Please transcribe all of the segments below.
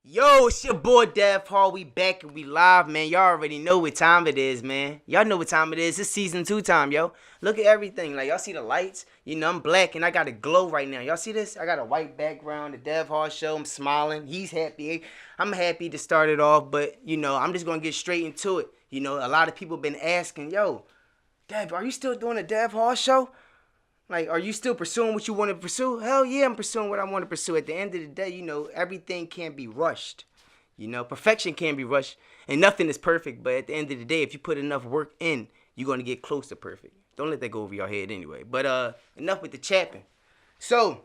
Yo, it's your boy Dev Hall. We back and we live, man. Y'all already know what time it is, man. Y'all know what time it is. It's season 2 time, yo. Look at everything. Like, y'all see the lights? You know, I'm black and I got a glow right now. Y'all see this? I got a white background, the Dev Hall show. I'm smiling. He's happy. I'm happy to start it off, but, I'm just going to get straight into it. A lot of people been asking, yo, Dev, are you still doing the Dev Hall show? Like, are you still pursuing what you want to pursue? Hell yeah, I'm pursuing what I want to pursue. At the end of the day, everything can't be rushed. Perfection can't be rushed, and nothing is perfect. But at the end of the day, if you put enough work in, you're gonna get close to perfect. Don't let that go over your head anyway. But enough with the chapping. So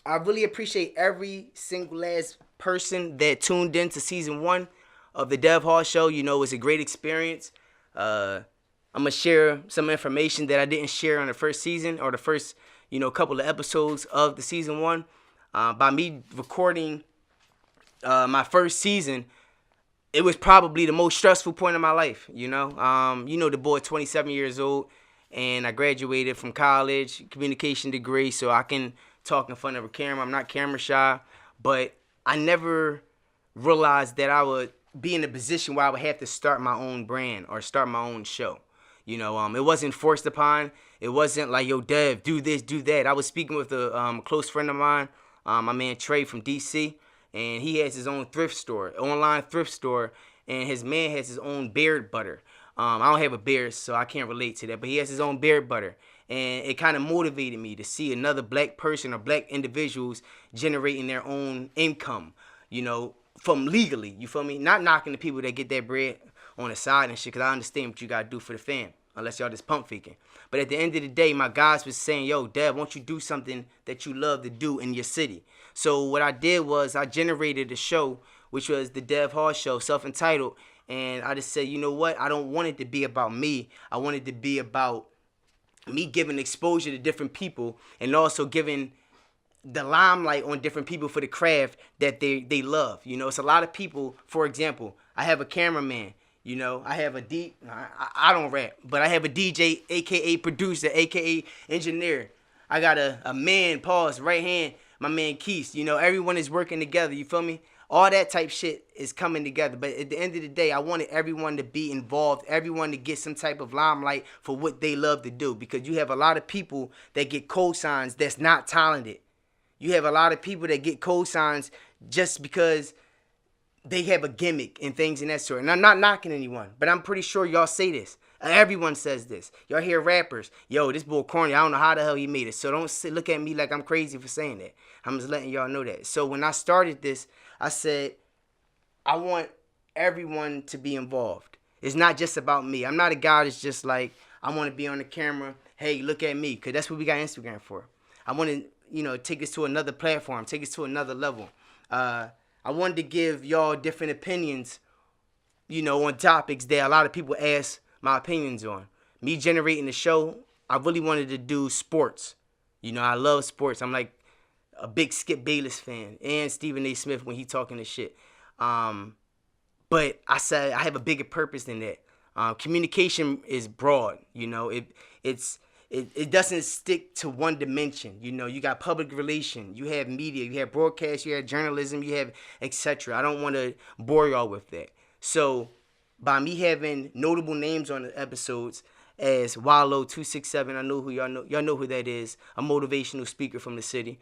I really appreciate every single last person that tuned in to season 1 of the Dev Hall Show. It was a great experience. I'm gonna share some information that I didn't share on the first season or the first, couple of episodes of the season 1. By me recording my first season, it was probably the most stressful point of my life. The boy, 27 years old, and I graduated from college, communication degree, so I can talk in front of a camera. I'm not camera shy, but I never realized that I would be in a position where I would have to start my own brand or start my own show. It wasn't forced upon. It wasn't like, yo, Dev, do this, do that. I was speaking with a close friend of mine, my man Trey from DC, and he has his own thrift store, online thrift store, and his man has his own beard butter. I don't have a beard, so I can't relate to that, but he has his own beard butter. And it kind of motivated me to see another black person or black individuals generating their own income, from legally, you feel me? Not knocking the people that get that bread on the side and shit, because I understand what you got to do for the fam, unless y'all just pump faking. But at the end of the day, my guys was saying, yo, Dad, why don't you do something that you love to do in your city? So what I did was I generated a show, which was the Dev Hall Show, self-entitled, and I just said, you know what? I don't want it to be about me. I want it to be about me giving exposure to different people and also giving the limelight on different people for the craft that they love. It's a lot of people. For example, I have a cameraman. I have I don't rap, but I have a DJ, aka producer, aka engineer. I got a man, pause, right hand, my man Keith. Everyone is working together. You feel me? All that type shit is coming together. But at the end of the day, I wanted everyone to be involved, everyone to get some type of limelight for what they love to do. Because you have a lot of people that get cosigns that's not talented. You have a lot of people that get cosigns just because they have a gimmick and things in that sort. And I'm not knocking anyone, but I'm pretty sure y'all say this. Everyone says this. Y'all hear rappers, yo, this boy corny. I don't know how the hell he made it. So don't look at me like I'm crazy for saying that. I'm just letting y'all know that. So when I started this, I said, I want everyone to be involved. It's not just about me. I'm not a guy that's just like, I want to be on the camera. Hey, look at me. Because that's what we got Instagram for. I want to, take us to another platform, take us to another level. I wanted to give y'all different opinions, on topics that a lot of people ask my opinions on. Me generating the show, I really wanted to do sports. I love sports. I'm like a big Skip Bayless fan and Stephen A. Smith when he talking this shit. But I said I have a bigger purpose than that. Communication is broad. It doesn't stick to one dimension. You got public relation, you have media, you have broadcast, you have journalism, you have etc. I don't want to bore y'all with that. So by me having notable names on the episodes as Wallow267, I know who y'all know who that is, a motivational speaker from the city.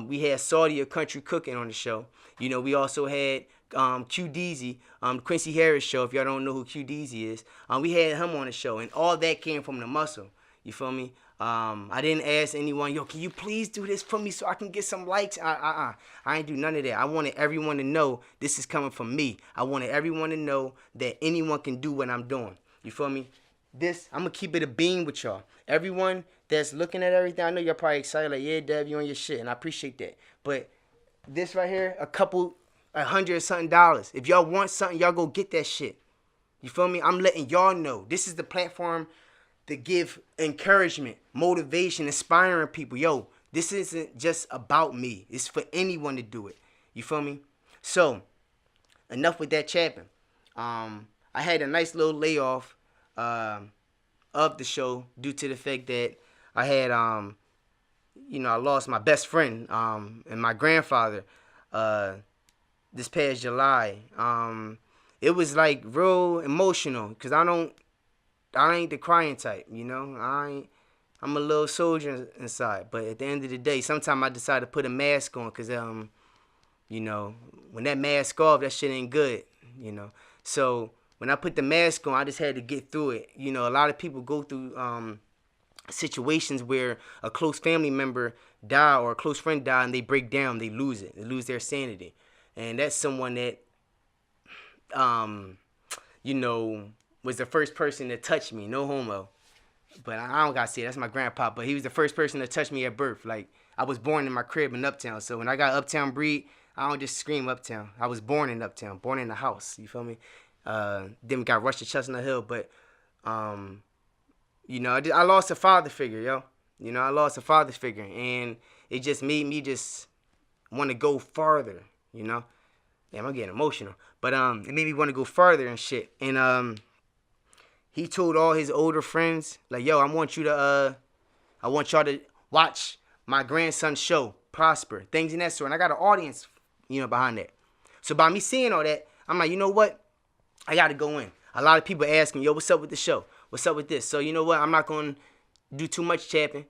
We had Saudi, a country cooking, on the show. We also had Q Deezy, Quincy Harris show. If y'all don't know who Q Deezy is, we had him on the show, and all that came from the muscle. You feel me? I didn't ask anyone, yo, can you please do this for me so I can get some likes? I ain't do none of that. I wanted everyone to know this is coming from me. I wanted everyone to know that anyone can do what I'm doing. You feel me? I'm going to keep it a beam with y'all. Everyone that's looking at everything, I know y'all probably excited, like, yeah, Dev, you on your shit, and I appreciate that. But this right here, $100 something. If y'all want something, y'all go get that shit. You feel me? I'm letting y'all know. This is the platform to give encouragement, motivation, inspiring people. Yo, this isn't just about me. It's for anyone to do it. You feel me? So, enough with that chapping. I had a nice little layoff of the show due to the fact that I had, I lost my best friend and my grandfather this past July. It was like real emotional because I ain't the crying type, you know. I'm a little soldier inside, but at the end of the day, sometimes I decide to put a mask on because you know, when that mask off, that shit ain't good, you know. So when I put the mask on, I just had to get through it. You know, a lot of people go through situations where a close family member die or a close friend die and they break down, they lose it, they lose their sanity, and that's someone that you know, was the first person to touch me, no homo. But I don't gotta say it, that's my grandpa. But he was the first person to touch me at birth. Like I was born in my crib in Uptown, so when I got Uptown breed, I don't just scream Uptown. I was born in Uptown, born in the house. You feel me? Then we got rushed to Chestnut Hill, but you know, I lost a father figure, yo. You know, I lost a father figure, and it just made me just want to go farther. You know, damn, I'm getting emotional, but it made me want to go farther and shit. And he told all his older friends, like, yo, I want y'all to watch my grandson's show, Prosper, things in that sort. And I got an audience, you know, behind that. So by me seeing all that, I'm like, you know what? I got to go in. A lot of people ask me, yo, what's up with the show? What's up with this? So you know what? I'm not going to do too much chapping.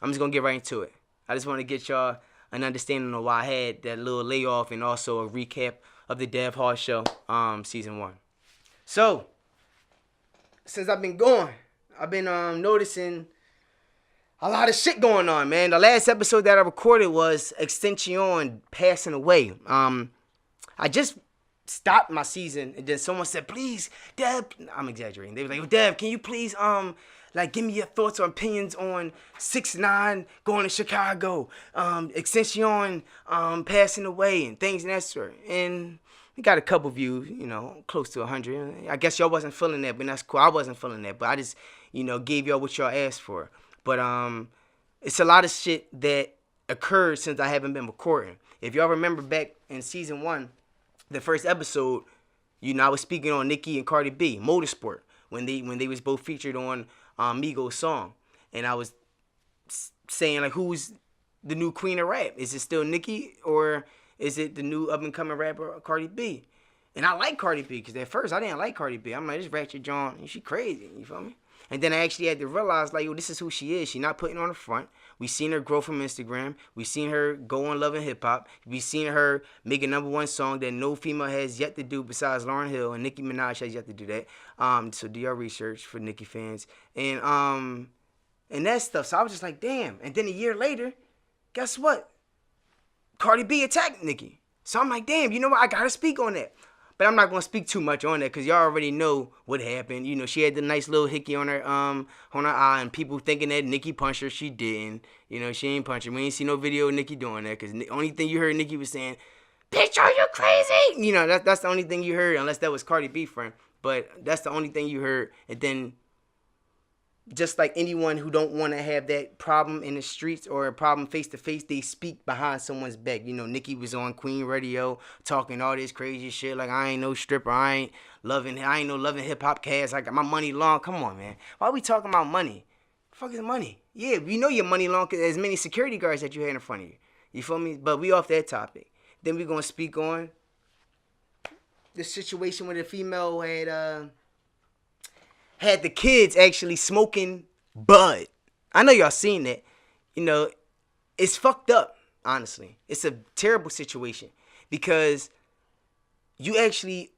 I'm just going to get right into it. I just want to get y'all an understanding of why I had that little layoff and also a recap of the Dev Hall Show, season 1. So, since I've been going, I've been noticing a lot of shit going on, man. The last episode that I recorded was Szn.1 passing away. I just stopped my season, and then someone said, please, Dev, I'm exaggerating. They were like, Dev, can you please like give me your thoughts or opinions on 6ix9ine going to Chicago, Szn.1 passing away and things of that sort. And we got a couple views, you know, close to 100. I guess y'all wasn't feeling that, but that's cool. I wasn't feeling that, but I just, you know, gave y'all what y'all asked for. But it's a lot of shit that occurred since I haven't been recording. If y'all remember back in season 1, the first episode, you know, I was speaking on Nicki and Cardi B, Motorsport, when they was both featured on Migos song, and I was saying like, who's the new queen of rap? Is it still Nicki or is it the new up and coming rapper Cardi B? And I like Cardi B because at first I didn't like Cardi B. I'm like, this ratchet John, she crazy. You feel me? And then I actually had to realize, like, yo, this is who she is. She not putting on the front. We seen her grow from Instagram. We seen her go on Love and Hip Hop. We seen her make a #1 song that no female has yet to do besides Lauryn Hill, and Nicki Minaj has yet to do that. So do your research for Nicki fans. And that stuff. So I was just like, damn. And then a year later, guess what? Cardi B attacked Nicki. So I'm like, damn, you know what? I gotta speak on that. But I'm not gonna speak too much on that because y'all already know what happened. You know, she had the nice little hickey on her eye, and people thinking that Nicki punched her. She didn't. You know, she ain't punch her. We ain't see no video of Nicki doing that because the only thing you heard Nicki was saying, "Bitch, are you crazy?" You know, that's the only thing you heard, unless that was Cardi B friend. But that's the only thing you heard. And then, just like anyone who don't want to have that problem in the streets or a problem face to face, they speak behind someone's back. You know, Nicki was on Queen Radio talking all this crazy shit like, I ain't no stripper, I ain't no loving hip hop cast. I got my money long. Come on, man. Why are we talking about money? The fuck is money? Yeah, we know your money long because there's many security guards that you had in front of you. You feel me? But we off that topic. Then we gonna speak on the situation where the female had the kids actually smoking bud. I know y'all seen that. You know, it's fucked up, honestly. It's a terrible situation because you actually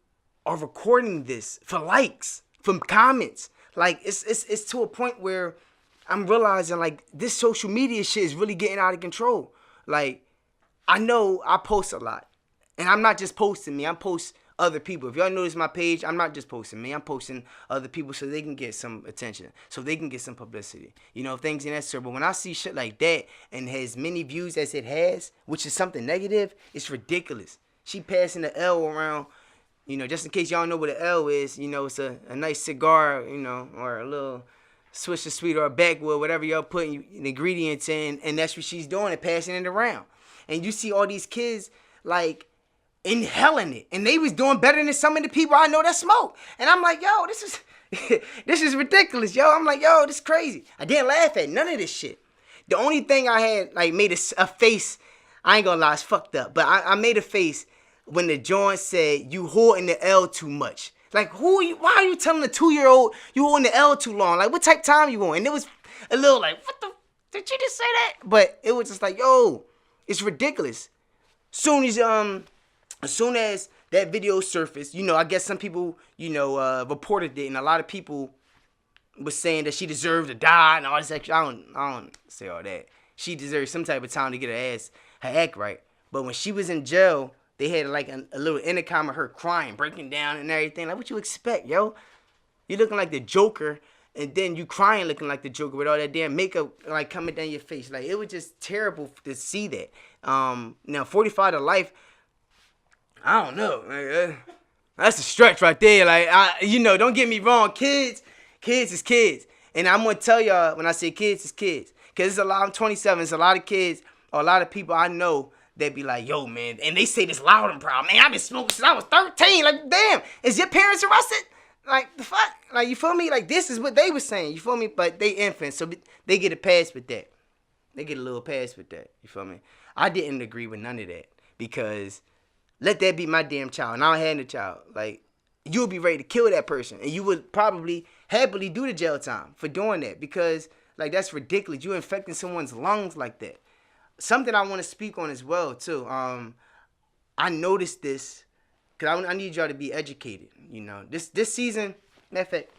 are recording this for likes, from comments. Like, it's to a point where I'm realizing, like, this social media shit is really getting out of control. Like, I know I post a lot. And I'm not just posting me. I'm posting other people. If y'all notice my page, I'm not just posting me. I'm posting other people so they can get some attention, so they can get some publicity. You know, things in that sort. But when I see shit like that and has many views as it has, which is something negative, it's ridiculous. She passing the L around, you know, just in case y'all know what an L is, you know, it's a nice cigar, you know, or a little Swisher Sweet or a backwood, whatever y'all putting the ingredients in, and that's what she's doing and passing it around. And you see all these kids, like, inhaling it, and they was doing better than some of the people I know that smoke. And I'm like, yo, this is ridiculous, yo. I'm like, yo, this is crazy. I didn't laugh at none of this shit. The only thing I had, like, made a face, I ain't gonna lie, it's fucked up, but I made a face when the joint said you holding the L too much. Like, why are you telling a 2-year-old you holding the L too long? Like, what type of time you on? And it was a little like, what the, did you just say that? But it was just like, yo, it's ridiculous. As soon as that video surfaced, I guess some people, reported it, and a lot of people was saying that she deserved to die and all this extra. I don't say all that. She deserved some type of time to get her act right. But when she was in jail, they had like a little intercom of her crying, breaking down and everything. Like, what you expect, yo? You looking like the Joker, and then you crying looking like the Joker with all that damn makeup like coming down your face. Like, it was just terrible to see that. Now 45 to life, I don't know. Like, that's a stretch right there. Like, don't get me wrong, kids is kids. And I'm gonna tell y'all when I say kids is kids. Cause it's a lot, I'm 27, it's a lot of kids or a lot of people I know that be like, yo, man, and they say this loud and proud, man, I've been smoking since I was 13. Like, damn, is your parents arrested? Like, the fuck? Like, you feel me? Like, this is what they were saying, you feel me? But they infants, so they get a pass with that. They get a little pass with that, you feel me? I didn't agree with none of that because let that be my damn child, and I don't have a child. Like, you would be ready to kill that person, and you would probably happily do the jail time for doing that because, like, that's ridiculous. You're infecting someone's lungs like that. Something I want to speak on as well, too. I noticed this because I need y'all to be educated, This season, matter of fact,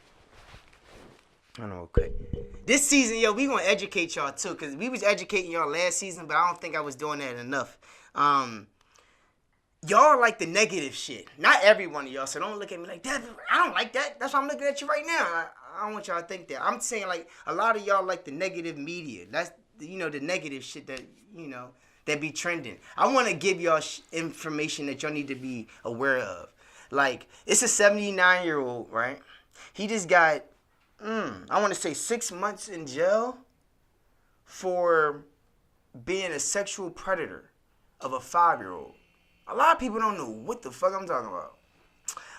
I don't know, okay. This season, yo, we going to educate y'all, too, because we was educating y'all last season, but I don't think I was doing that enough. Y'all like the negative shit. Not every one of y'all, so don't look at me like, that. I don't like that. That's why I'm looking at you right now. I don't want y'all to think that. I'm saying, like, a lot of y'all like the negative media. That's, the negative shit that, that be trending. I want to give y'all information that y'all need to be aware of. Like, it's a 79-year-old, right? He just got, I want to say 6 months in jail for being a sexual predator of a 5-year-old. A lot of people don't know what the fuck I'm talking about.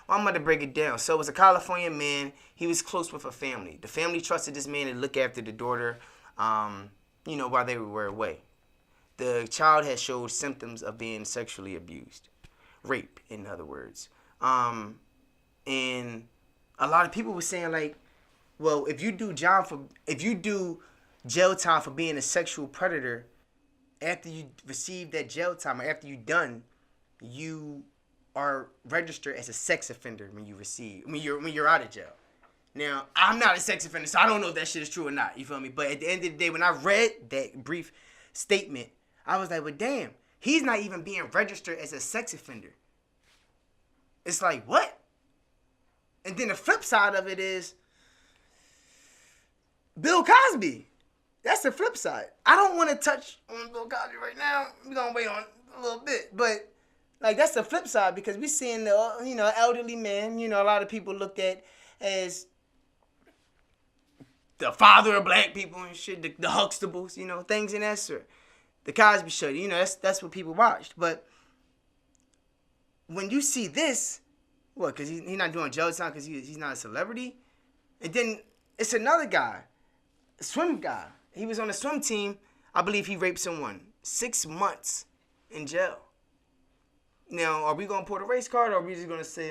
Well, I'm about to break it down. So it was a California man. He was close with a family. The family trusted this man to look after the daughter, while they were away. The child had showed symptoms of being sexually abused. Rape, in other words. And a lot of people were saying, like, well, if you do jail time for being a sexual predator, after you receive that jail time or after you're done, you are registered as a sex offender when you're out of jail. Now, I'm not a sex offender, so I don't know if that shit is true or not. You feel me? But at the end of the day, when I read that brief statement, I was like, well, damn, he's not even being registered as a sex offender. It's like, what? And then the flip side of it is Bill Cosby. That's the flip side. I don't want to touch on Bill Cosby right now. We're going to wait on a little bit. But, like, that's the flip side because we're seeing the, elderly man, a lot of people looked at as the father of black people and shit, the Huxtables, things in that sort. The Cosby Show, that's what people watched. But when you see this, what, because he's not doing jail time because he's not a celebrity? And then it's another guy, a swim guy. He was on the swim team. I believe he raped someone. 6 months in jail. Now, are we going to pull the race card or are we just going to say,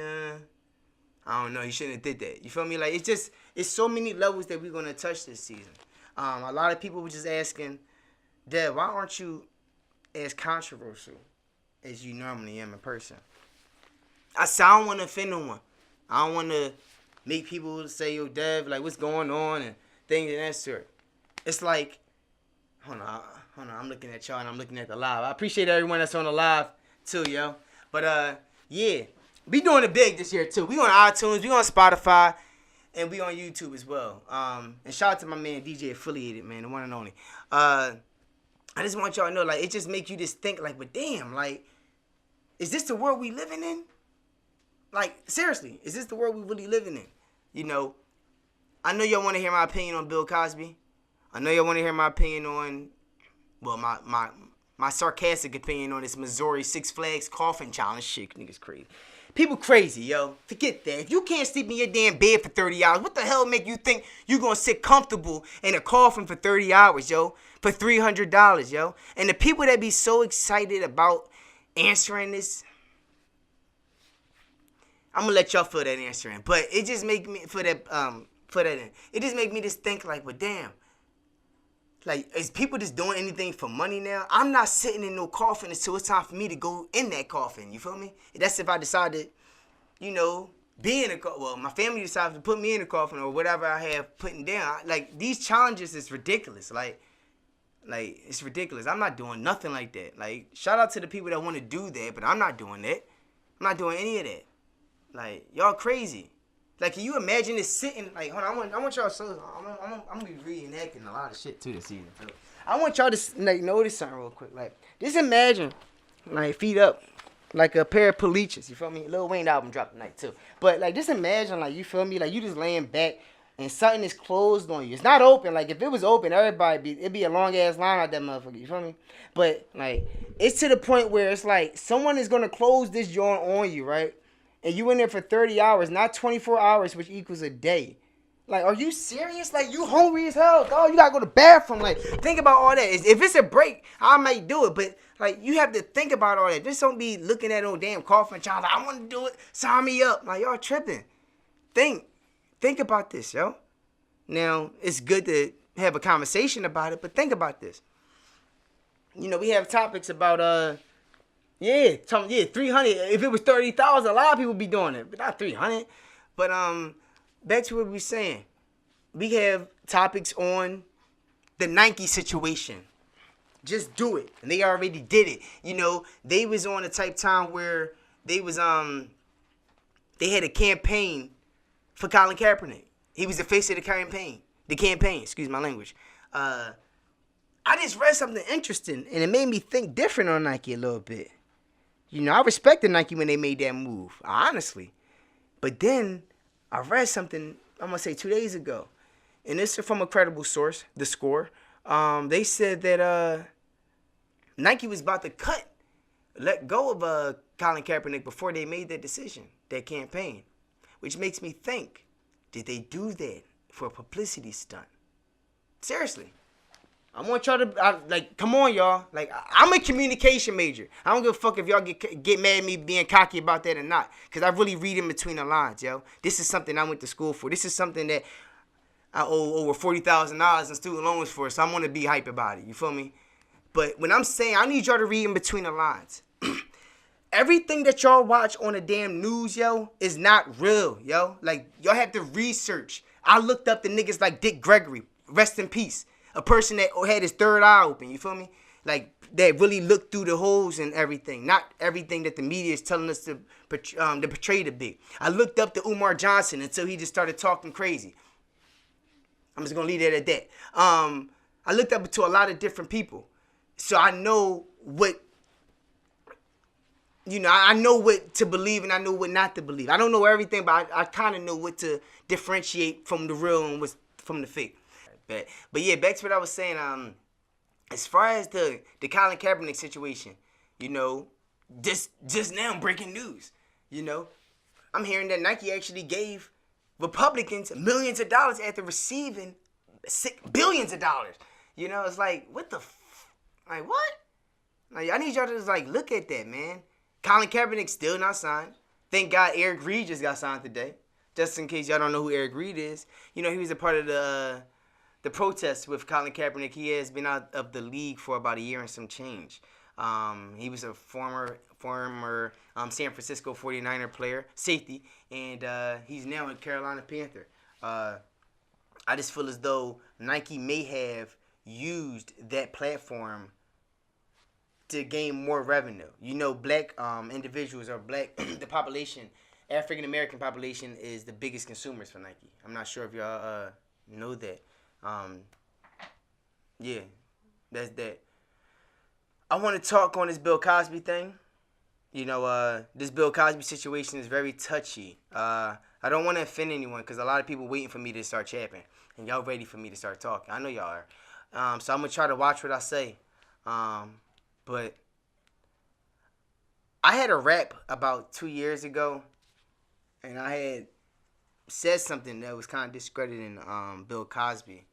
I don't know, he shouldn't have did that. You feel me? Like, it's so many levels that we're going to touch this season. A lot of people were just asking, Dad, why aren't you as controversial as you normally am in person? I said, I don't want to offend no one. I don't want to make people say, yo, Dev, like, what's going on and things of that sort. It's like, hold on, I'm looking at y'all and I'm looking at the live. I appreciate everyone that's on the live too, yo. But yeah, we doing it big this year too. We on iTunes, we on Spotify, and we on YouTube as well. And shout out to my man DJ Affiliated, man, the one and only. I just want y'all to know, like, it just makes you just think, like, but damn, like, is this the world we living in? Like, seriously, is this the world we really living in? I know y'all want to hear my opinion on Bill Cosby. I know y'all want to hear my opinion on, well, my sarcastic opinion on this Missouri Six Flags coffin challenge shit. Niggas crazy. People crazy, yo. Forget that. If you can't sleep in your damn bed for 30 hours, what the hell make you think you gonna sit comfortable in a coffin for 30 hours, yo? For $300, yo? And the people that be so excited about answering this, I'm gonna let y'all fill that answer in. But it just make me for that in. It just make me just think like, well, damn. Like, is people just doing anything for money now? I'm not sitting in no coffin until it's time for me to go in that coffin. You feel me? That's if I decide to, be in a coffin. Well, my family decides to put me in a coffin or whatever I have putting down. Like, these challenges is ridiculous. Like, it's ridiculous. I'm not doing nothing like that. Like, shout out to the people that want to do that, but I'm not doing that. I'm not doing any of that. Like, y'all crazy. Like, can you imagine it sitting, like, hold on, I want y'all to, I'm going to be reenacting a lot of shit, too, this season. I want y'all to, like, notice something real quick. Like, just imagine, like, feet up, like a pair of Paleaches, you feel me? Lil Wayne album dropped tonight, too. But, like, just imagine, like, you feel me? Like, you just laying back, and something is closed on you. It's not open. Like, if it was open, it'd be a long-ass line out that motherfucker, you feel me? But, like, it's to the point where it's like, someone is going to close this joint on you, right? And you in there for 30 hours, not 24 hours, which equals a day. Like, are you serious? Like, you hungry as hell, dog. You got to go to the bathroom. Like, think about all that. If it's a break, I might do it. But, like, you have to think about all that. Just don't be looking at no damn coffin child. Like, I want to do it. Sign me up. Like, y'all tripping. Think about this, yo. Now, it's good to have a conversation about it, but think about this. We have topics about, 300. If it was 30,000, a lot of people would be doing it, but not 300. But back to what we were saying. We have topics on the Nike situation. Just do it, and they already did it. They was on a type time where they had a campaign for Colin Kaepernick. He was the face of the campaign. Excuse my language. I just read something interesting, and it made me think different on Nike a little bit. I respected Nike when they made that move, honestly. But then I read something, I'm going to say 2 days ago. And this is from a credible source, The Score. They said that Nike was about to let go of Colin Kaepernick before they made that decision, that campaign. Which makes me think, did they do that for a publicity stunt? Seriously. I want y'all to, come on, y'all. Like, I'm a communication major. I don't give a fuck if y'all get mad at me being cocky about that or not. Because I really read in between the lines, yo. This is something I went to school for. This is something that I owe over $40,000 in student loans for, so I'm going to be hype about it. You feel me? But when I'm saying, I need y'all to read in between the lines. Everything that y'all watch on the damn news, yo, is not real, yo. Like, y'all have to research. I looked up the niggas like Dick Gregory. Rest in peace. A person that had his third eye open, you feel me? Like, that really looked through the holes and everything. Not everything that the media is telling us to portray to be. I looked up to Umar Johnson until he just started talking crazy. I'm just going to leave it at that. I looked up to a lot of different people. So I know what, I know what to believe and I know what not to believe. I don't know everything, but I kind of know what to differentiate from the real and what's from the fake. But yeah, back to what I was saying. As far as the Colin Kaepernick situation, just now breaking news. I'm hearing that Nike actually gave Republicans millions of dollars after receiving billions of dollars. It's like, what the, like what? Like, I need y'all to just look at that, man. Colin Kaepernick still not signed. Thank God Eric Reed just got signed today. Just in case y'all don't know who Eric Reed is, he was a part of the protests with Colin Kaepernick. He has been out of the league for about a year and some change. He was a former San Francisco 49er player, safety, and he's now a Carolina Panther. I just feel as though Nike may have used that platform to gain more revenue. Black individuals or the population, African American population is the biggest consumers for Nike. I'm not sure if y'all know that. Yeah, that's that. I want to talk on this Bill Cosby thing. This Bill Cosby situation is very touchy. I don't want to offend anyone because a lot of people waiting for me to start chapping. And y'all ready for me to start talking. I know y'all are. So I'm going to try to watch what I say. But I had a rap about 2 years ago. And I had said something that was kind of discrediting Bill Cosby.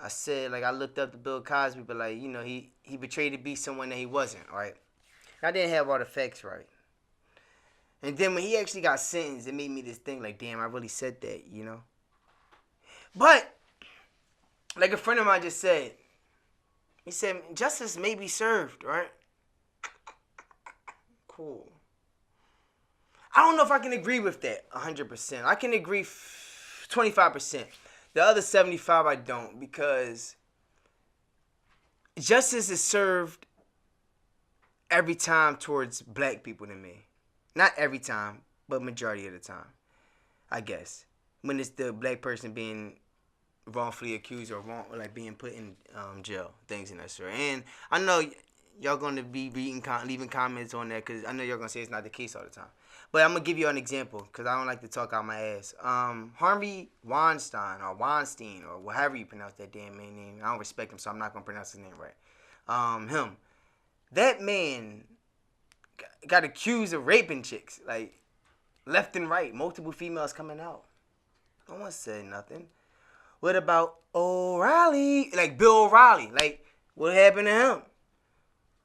I said, I looked up to Bill Cosby, but, he betrayed to be someone that he wasn't, right? I didn't have all the facts right. And then when he actually got sentenced, it made me just think like, damn, I really said that, you know? But, like a friend of mine just said, he said, justice may be served, right? Cool. I don't know if I can agree with that 100%. I can agree 25%. The other 75 I don't, because justice is served every time towards black people to me. Not every time, but majority of the time, I guess. When it's the black person being wrongfully accused or being put in jail, things in that sort. And I know y'all gonna be leaving comments on that, because I know y'all gonna say it's not the case all the time. But I'm gonna give you an example, because I don't like to talk out my ass. Harvey Weinstein or however you pronounce that damn man name. I don't respect him, so I'm not gonna pronounce his name right. Him, that man got accused of raping chicks, like left and right, multiple females coming out. No one said nothing. What about O'Reilly? Like Bill O'Reilly. Like, what happened to him?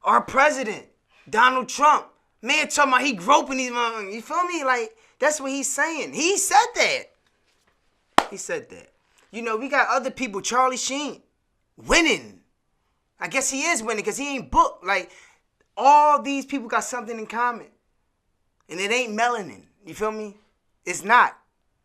Our president, Donald Trump. Man talking about he groping these motherfuckers. You feel me? Like, that's what he's saying. He said that. He said that. You know, we got other people, Charlie Sheen, winning. I guess he is winning because he ain't booked. Like, all these people got something in common. And it ain't melanin. You feel me? It's not.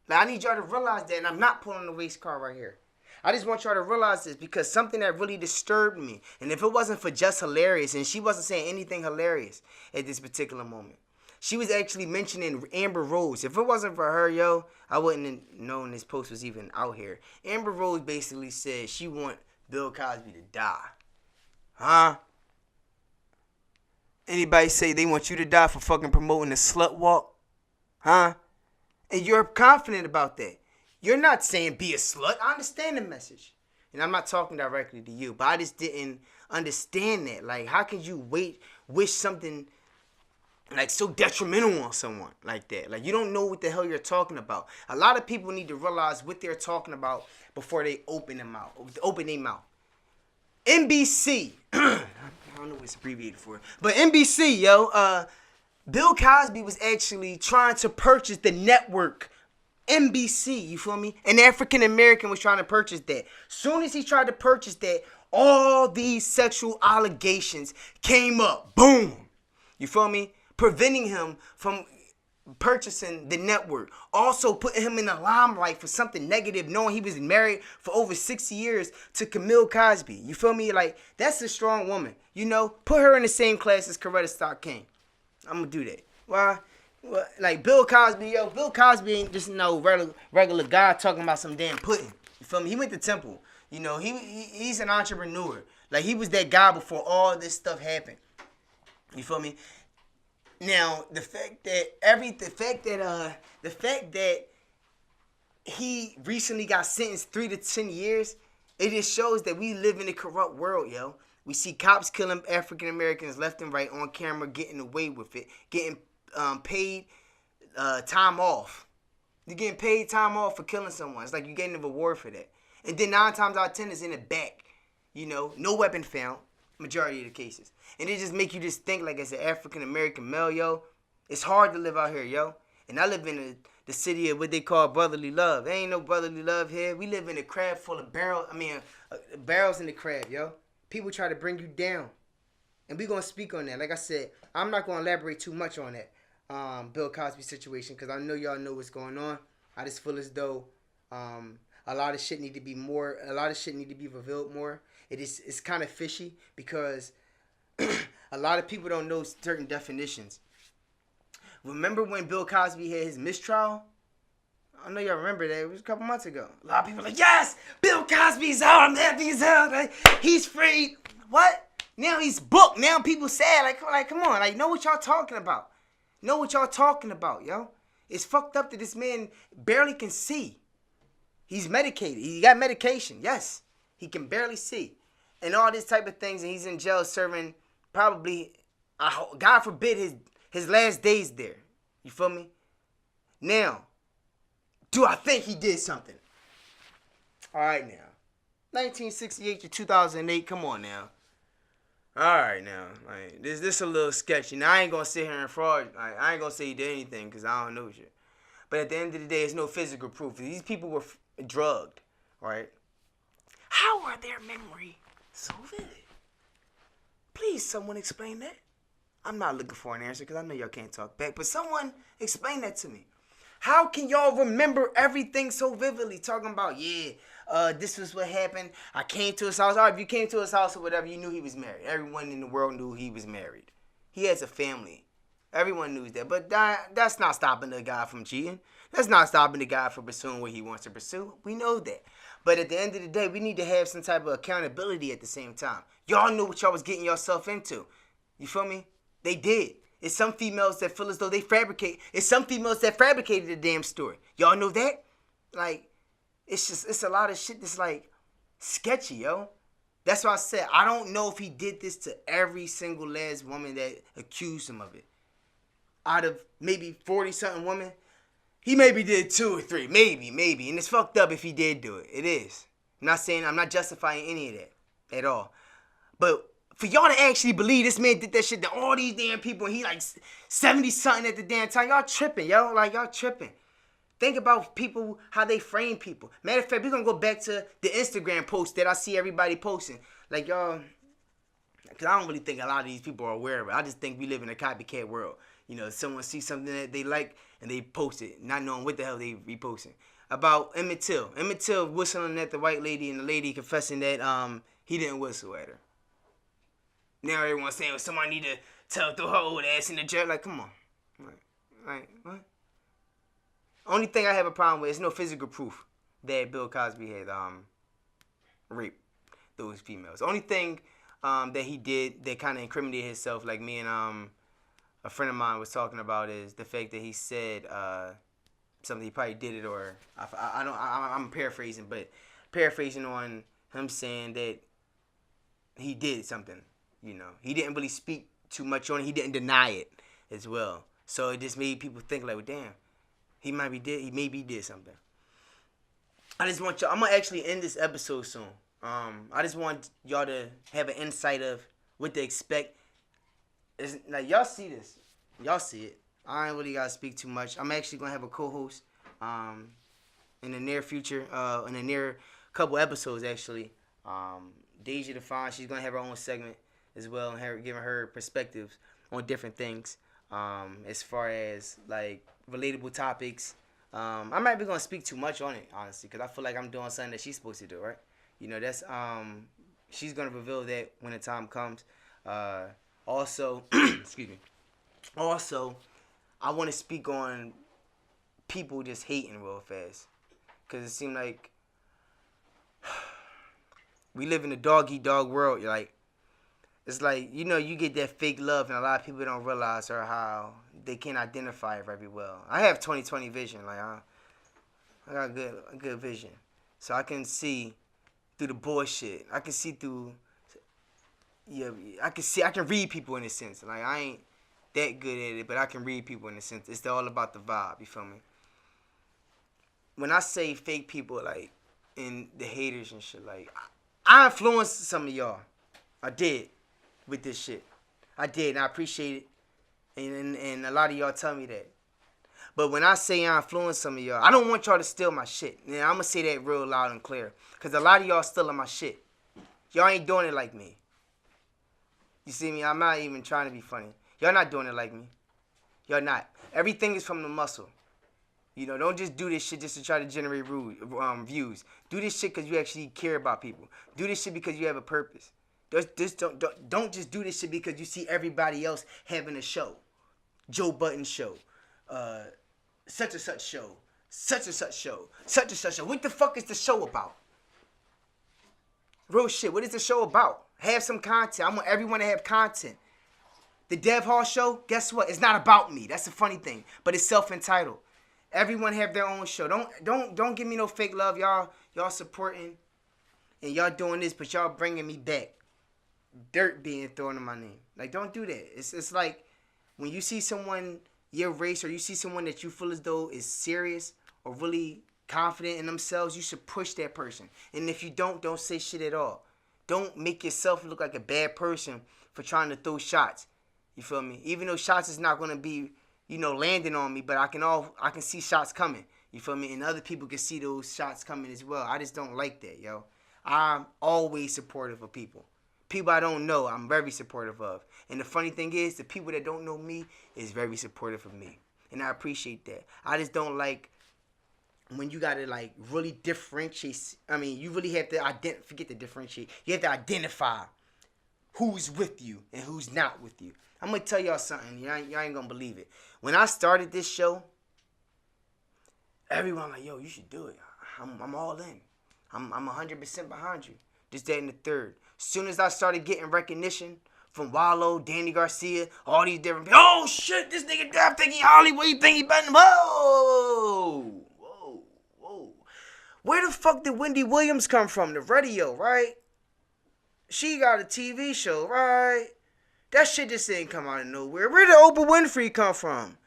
Like, I need y'all to realize that, and I'm not pulling the race card right here. I just want y'all to realize this, because something that really disturbed me, and if it wasn't for Just Hilarious, and she wasn't saying anything hilarious at this particular moment, she was actually mentioning Amber Rose. If it wasn't for her, yo, I wouldn't have known this post was even out here. Amber Rose basically said she want Bill Cosby to die. Huh? Anybody say they want you to die for fucking promoting the slut walk? Huh? And you're confident about that. You're not saying be a slut. I understand the message. And I'm not talking directly to you, but I just didn't understand that. Like, how could you wish something like so detrimental on someone like that? Like, you don't know what the hell you're talking about. A lot of people need to realize what they're talking about before they open their mouth. NBC. I don't know what it's abbreviated for. But NBC, yo, Bill Cosby was actually trying to purchase the network NBC, you feel me? An African American was trying to purchase that. Soon as he tried to purchase that, all these sexual allegations came up. Boom. You feel me? Preventing him from purchasing the network. Also putting him in the limelight for something negative, knowing he was married for over 60 years to Camille Cosby. You feel me? Like, that's a strong woman. You know, put her in the same class as Coretta Scott King. I'm going to do that. Why? Well, like Bill Cosby, yo, Bill Cosby ain't just no regular guy talking about some damn pudding. You feel me? He went to Temple. You know, he's an entrepreneur. Like, he was that guy before all this stuff happened. You feel me? Now, the fact that he recently got sentenced 3 to 10 years, it just shows that we live in a corrupt world, yo. We see cops killing African Americans left and right on camera, getting away with it, getting paid time off. You're getting paid time off for killing someone. It's like you're getting a reward for that. And then 9 times out of 10 is in the back. You know, no weapon found, majority of the cases. And it just make you just think, like, as an African American male, yo, it's hard to live out here, yo. And I live in the city of what they call brotherly love. There ain't no brotherly love here. We live in a crab full of barrels in the crab, yo. People try to bring you down. And we're going to speak on that. Like I said, I'm not going to elaborate too much on that Bill Cosby situation, because I know y'all know what's going on. I just feel as though a lot of shit need to be revealed more. It's kind of fishy, because a lot of people don't know certain definitions. Remember when Bill Cosby had his mistrial? I know y'all remember that. It was a couple months ago. A lot of people are like, yes, Bill Cosby's out. I'm happy he's out. Like, he's free. What? Now he's booked. Now people sad. Like, come on. Like, know what y'all talking about. Know what y'all talking about, yo. It's fucked up that this man barely can see. He's medicated. He got medication. Yes. He can barely see. And all this type of things. And he's in jail serving probably, God forbid, his last days there. You feel me? Now, do I think he did something? All right, now. 1968 to 2008. Come on now. All right, now, like this a little sketchy. Now I ain't gonna sit here and fraud. Like, I ain't gonna say he did anything because I don't know shit. But at the end of the day, it's no physical proof. These people were drugged, right? How are their memory so vivid? Please, someone explain that. I'm not looking for an answer because I know y'all can't talk back. But someone explain that to me. How can y'all remember everything so vividly? Talking about, this was what happened. I came to his house. All right, if you came to his house or whatever, you knew he was married. Everyone in the world knew he was married. He has a family. Everyone knew that. But that's not stopping the guy from cheating. That's not stopping the guy from pursuing what he wants to pursue. We know that. But at the end of the day, we need to have some type of accountability at the same time. Y'all knew what y'all was getting yourself into. You feel me? They did. It's some females that feel as though they fabricate. It's some females that fabricated the damn story. Y'all know that? Like, it's a lot of shit that's like sketchy, yo. That's why I said I don't know if he did this to every single last woman that accused him of it. Out of maybe 40-something women, he maybe did 2 or 3. Maybe. And it's fucked up if he did do it. It is. I'm not justifying any of that at all. But for y'all to actually believe this man did that shit to all these damn people and he like 70-something at the damn time, y'all tripping, yo. Like, y'all tripping. Think about people, how they frame people. Matter of fact, we're going to go back to the Instagram post that I see everybody posting. Like, y'all, because I don't really think a lot of these people are aware of it. I just think we live in a copycat world. You know, someone sees something that they like and they post it, not knowing what the hell they reposting. About Emmett Till. Emmett Till whistling at the white lady and the lady confessing that he didn't whistle at her. Now everyone's saying, well, somebody need to throw her old ass in the jail. Like, come on. Like, what? Only thing I have a problem with is no physical proof that Bill Cosby had raped those females. The only thing that he did that kind of incriminated himself, like me and a friend of mine was talking about, is the fact that he said something. He probably did it, or I'm paraphrasing, but paraphrasing on him saying that he did something. You know, he didn't really speak too much on it. He didn't deny it as well. So it just made people think like, well, damn, he maybe did something. I just want y'all. I'm gonna actually end this episode soon. I just want y'all to have an insight of what to expect. Like, y'all see this, y'all see it. I ain't really gotta speak too much. I'm actually gonna have a co-host in the near future, in the near couple episodes actually. Deja Define, she's gonna have her own segment as well, and giving her perspectives on different things. As far as like relatable topics. I might be gonna speak too much on it, honestly, because I feel like I'm doing something that she's supposed to do, right? You know, that's she's gonna reveal that when the time comes. Also, excuse me. Also, I want to speak on people just hating real fast, because it seems like we live in a dog-eat-dog world. Like, it's like, you know, you get that fake love, and a lot of people don't realize or how they can't identify it very well. I have 20/20 vision. Like, I got a good vision, so I can see through the bullshit. I can see through. Yeah, I can read people in a sense. Like, I ain't that good at it, but I can read people in a sense. It's all about the vibe. You feel me? When I say fake people, like, and the haters and shit, like, I influenced some of y'all. I did with this shit. I did, and I appreciate it. And a lot of y'all tell me that. But when I say I influence some of y'all, I don't want y'all to steal my shit. And I'm going to say that real loud and clear. Because a lot of y'all stealing my shit. Y'all ain't doing it like me. You see me? I'm not even trying to be funny. Y'all not doing it like me. Y'all not. Everything is from the muscle. You know, don't just do this shit just to try to generate views. Do this shit because you actually care about people. Do this shit because you have a purpose. Don't just do this shit because you see everybody else having a show. Joe Budden show. Such and such show. Such and such show. Such and such show. What the fuck is the show about? Real shit. What is the show about? Have some content. I want everyone to have content. The Dev Hall show, guess what? It's not about me. That's the funny thing. But it's self-entitled. Everyone have their own show. Don't give me no fake love. Y'all supporting and y'all doing this, but y'all bringing me back. Dirt being thrown in my name. Like, don't do that. It's like when you see someone your race, or you see someone that you feel as though is serious or really confident in themselves, you should push that person. And if you don't say shit at all. Don't make yourself look like a bad person for trying to throw shots. You feel me? Even though shots is not gonna be, landing on me, but I can see shots coming. You feel me? And other people can see those shots coming as well. I just don't like that, yo. I'm always supportive of people. People I don't know, I'm very supportive of. And the funny thing is, the people that don't know me is very supportive of me. And I appreciate that. I just don't like when you gotta like really differentiate. I mean, you really have to forget to differentiate. You have to identify who's with you and who's not with you. I'm gonna tell y'all something. Y'all ain't gonna believe it. When I started this show, everyone like, yo, you should do it. I'm all in. I'm 100% behind you. This, that, and the third. As soon as I started getting recognition from Wallow, Danny Garcia, all these different people, oh shit, this nigga Dap think he Hollywood, you think he better than, whoa. Where the fuck did Wendy Williams come from? The radio, right? She got a TV show, right? That shit just didn't come out of nowhere. Where did Oprah Winfrey come from?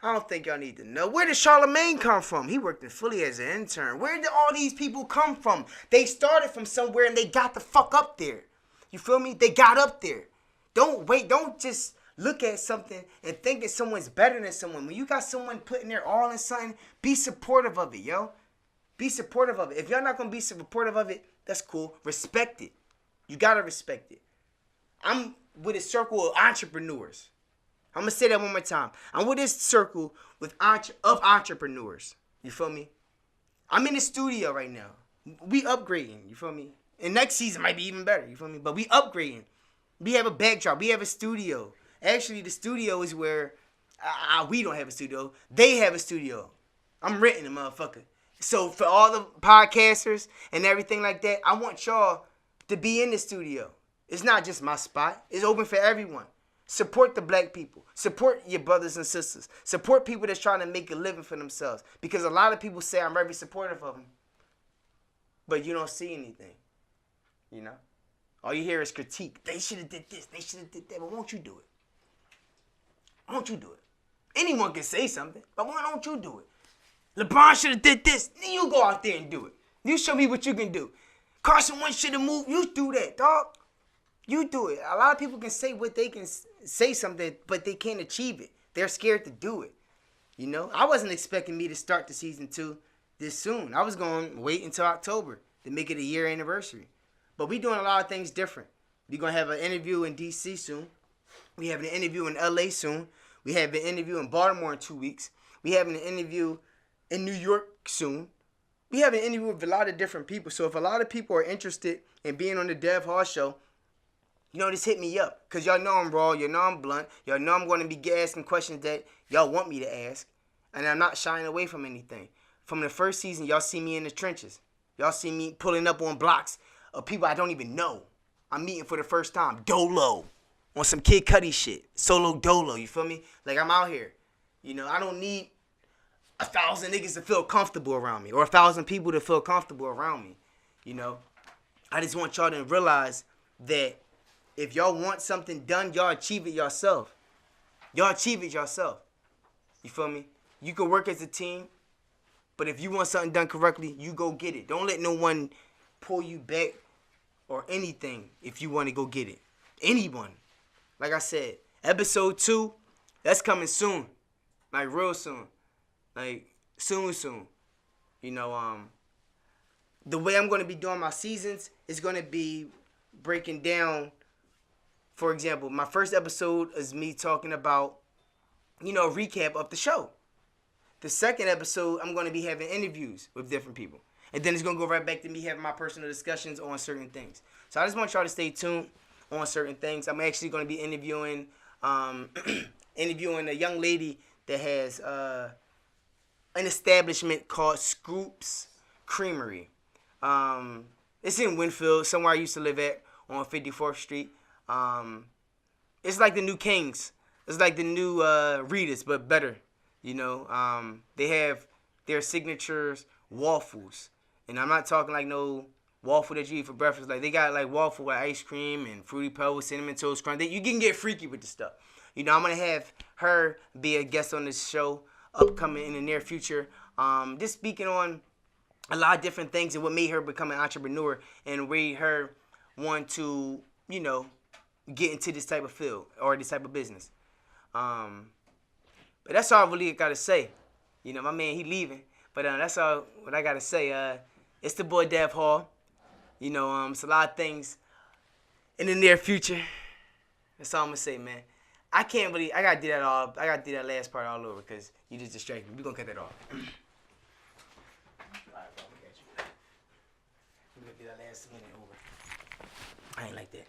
I don't think y'all need to know. Where did Charlamagne come from? He worked in Philly as an intern. Where did all these people come from? They started from somewhere and they got the fuck up there. You feel me? They got up there. Don't just look at something and think that someone's better than someone. When you got someone putting their all in something, be supportive of it, yo. Be supportive of it. If y'all not going to be supportive of it, that's cool. Respect it. You got to respect it. I'm with a circle of entrepreneurs. I'm going to say that one more time. I'm with this circle of entrepreneurs. You feel me? I'm in the studio right now. We upgrading. You feel me? And next season might be even better. You feel me? But we upgrading. We have a backdrop. We have a studio. Actually, the studio is where we don't have a studio. They have a studio. I'm renting a motherfucker. So for all the podcasters and everything like that, I want y'all to be in the studio. It's not just my spot. It's open for everyone. Support the black people. Support your brothers and sisters. Support people that's trying to make a living for themselves. Because a lot of people say I'm very supportive of them. But you don't see anything. You know? All you hear is critique. They should have did this. They should have did that. But won't you do it? Won't you do it? Anyone can say something. But why don't you do it? LeBron should have did this. Then you go out there and do it. You show me what you can do. Carson Wentz should have moved. You do that, dog. You do it. A lot of people can say what they can say something, but they can't achieve it. They're scared to do it. You know? I wasn't expecting me to start the season 2 this soon. I was going to wait until October to make it a year anniversary. But we doing a lot of things different. We're going to have an interview in D.C. soon. We have an interview in L.A. soon. We have an interview in Baltimore in 2 weeks. We have an interview in New York soon. We have an interview with a lot of different people. So if a lot of people are interested in being on the Dev Hall Show, just hit me up. Because y'all know I'm raw. Y'all know I'm blunt. Y'all know I'm going to be asking questions that y'all want me to ask. And I'm not shying away from anything. From the first season, y'all see me in the trenches. Y'all see me pulling up on blocks of people I don't even know. I'm meeting for the first time. Dolo. On some Kid Cudi shit. Solo Dolo. You feel me? Like, I'm out here. I don't need 1,000 niggas to feel comfortable around me. Or 1,000 people to feel comfortable around me. I just want y'all to realize that if y'all want something done, y'all achieve it yourself. Y'all achieve it yourself. You feel me? You can work as a team, but if you want something done correctly, you go get it. Don't let no one pull you back or anything if you want to go get it. Anyone. Like I said, episode 2, that's coming soon. Like real soon. Like soon. The way I'm going to be doing my seasons is going to be breaking down. For example, my first episode is me talking about, a recap of the show. The second episode, I'm going to be having interviews with different people. And then it's going to go right back to me having my personal discussions on certain things. So I just want y'all to stay tuned on certain things. I'm actually going to be interviewing a young lady that has an establishment called Scoops Creamery. It's in Winfield, somewhere I used to live at on 54th Street. It's like the new Kings. It's like the new Rita's, but better. They have their signatures waffles, and I'm not talking like no waffle that you eat for breakfast. Like they got like waffle with ice cream and Fruity Pebbles, cinnamon toast crunch. You can get freaky with the stuff. I'm gonna have her be a guest on this show upcoming in the near future. Just speaking on a lot of different things and what made her become an entrepreneur and made her want to, get into this type of field or this type of business. But that's all I really gotta say. You know, my man, he leaving. But that's all what I gotta say. It's the boy Dev Hall. You know, it's a lot of things in the near future. That's all I'm gonna say, man. I gotta do that last part all over because you just distracted me. We gonna cut that off. Alright, bro, we got you. We gonna do that last minute over. I ain't like that.